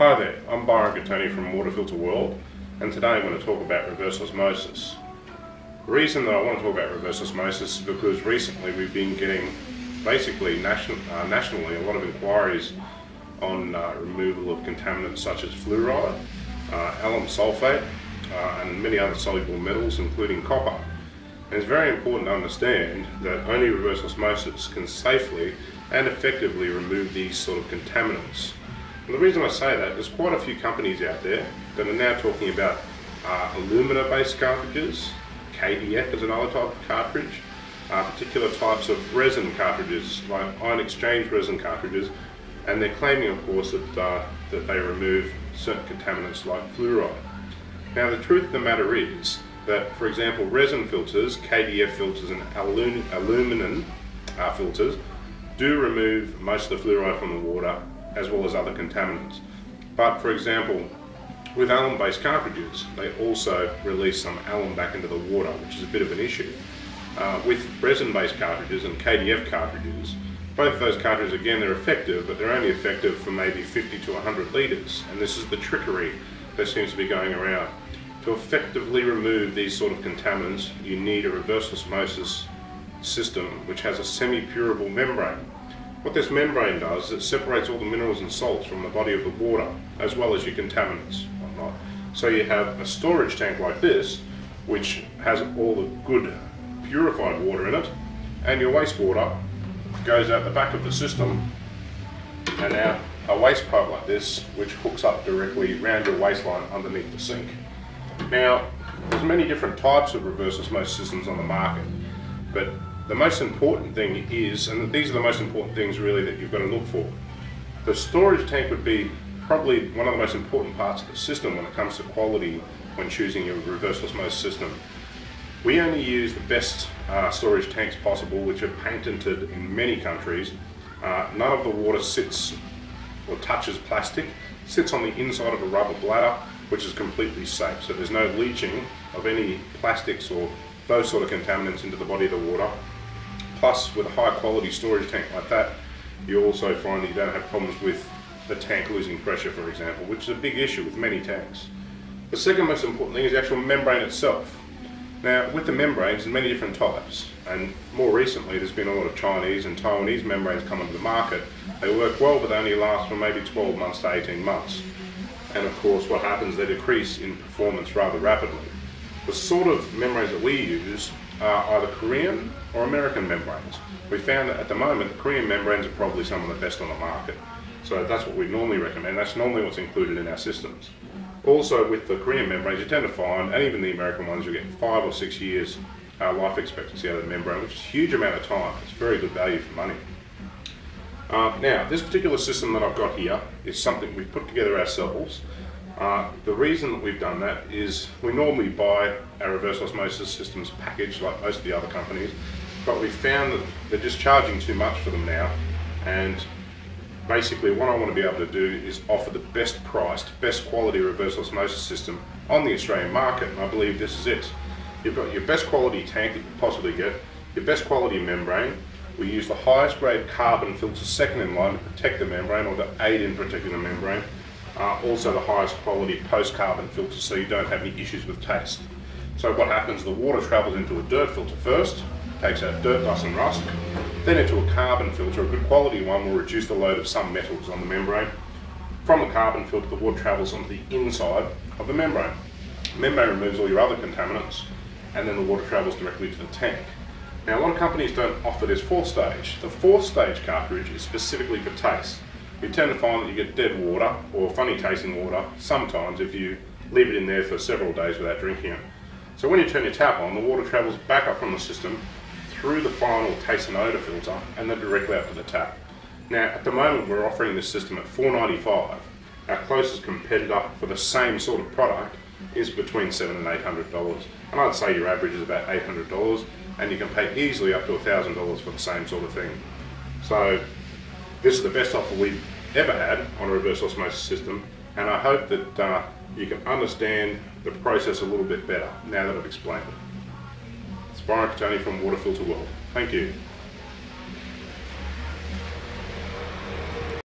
Hi there, I'm Byron Gattoni from Water Filter World, and today I'm going to talk about reverse osmosis. The reason that I want to talk about reverse osmosis is because recently we've been getting basically nationally a lot of inquiries on removal of contaminants such as fluoride, alum sulfate, and many other soluble metals including copper. And it's very important to understand that only reverse osmosis can safely and effectively remove these sort of contaminants. And the reason I say that, there's quite a few companies out there that are now talking about alumina-based cartridges. KDF is another type of cartridge. Particular types of resin cartridges, like ion exchange resin cartridges, and they're claiming, of course, that they remove certain contaminants like fluoride. Now, the truth of the matter is that, for example, resin filters, KDF filters, and aluminum filters do remove most of the fluoride from the water, as well as other contaminants. But for example, with alum-based cartridges, they also release some alum back into the water, which is a bit of an issue. With resin-based cartridges and KDF cartridges, both of those cartridges, again, they're effective, but they're only effective for maybe 50 to 100 litres, and this is the trickery that seems to be going around. To effectively remove these sort of contaminants, you need a reverse osmosis system which has a semi-purable membrane. What this membrane does is it separates all the minerals and salts from the body of the water, as well as your contaminants and whatnot. So you have a storage tank like this, which has all the good purified water in it, and your wastewater goes out the back of the system and out a waste pipe like this, which hooks up directly around your waistline underneath the sink. Now, there's many different types of reverse osmosis systems on the market, but the most important thing is, and these are the most important things really that you've got to look for. The storage tank would be probably one of the most important parts of the system when it comes to quality when choosing your reverse osmosis system. We only use the best storage tanks possible, which are patented in many countries. None of the water sits or touches plastic, sits on the inside of a rubber bladder, which is completely safe. So there's no leaching of any plastics or those sort of contaminants into the body of the water. Plus, with a high quality storage tank like that, you also find that you don't have problems with the tank losing pressure, for example, which is a big issue with many tanks. The second most important thing is the actual membrane itself. Now, with the membranes, there's many different types, and more recently there's been a lot of Chinese and Taiwanese membranes come onto the market. They work well, but they only last for maybe 12 months to 18 months. And of course, what happens, they decrease in performance rather rapidly. The sort of membranes that we use are either Korean or American membranes. We found that at the moment, the Korean membranes are probably some of the best on the market. So that's what we normally recommend. That's normally what's included in our systems. Also, with the Korean membranes, you tend to find, and even the American ones, you get 5 or 6 years life expectancy out of the membrane, which is a huge amount of time. It's very good value for money. Now, this particular system that I've got here is something we've put together ourselves. The reason that we've done that is we normally buy our reverse osmosis systems packaged like most of the other companies, but we found that they're just charging too much for them now, and basically what I want to be able to do is offer the best priced, best quality reverse osmosis system on the Australian market, and I believe this is it. You've got your best quality tank that you can possibly get, your best quality membrane. We use the highest grade carbon filter second in line to protect the membrane or to aid in protecting the membrane. Also the highest quality post-carbon filter, so you don't have any issues with taste. So what happens, the water travels into a dirt filter first, takes out dirt, dust and rust, then into a carbon filter. A good quality one will reduce the load of some metals on the membrane. From the carbon filter, the water travels onto the inside of the membrane. The membrane removes all your other contaminants, and then the water travels directly to the tank. Now, a lot of companies don't offer this fourth stage. The fourth stage cartridge is specifically for taste. You tend to find that you get dead water or funny tasting water sometimes if you leave it in there for several days without drinking it. So when you turn your tap on, the water travels back up from the system through the final taste and odour filter and then directly out to the tap. Now, at the moment we're offering this system at $4.95. Our closest competitor for the same sort of product is between $700 and $800, and I'd say your average is about $800, and you can pay easily up to $1,000 for the same sort of thing. So this is the best offer we've ever had on a reverse osmosis system, and I hope that you can understand the process a little bit better now that I've explained it. It's Byron Gattoni from Water Filter World. Thank you.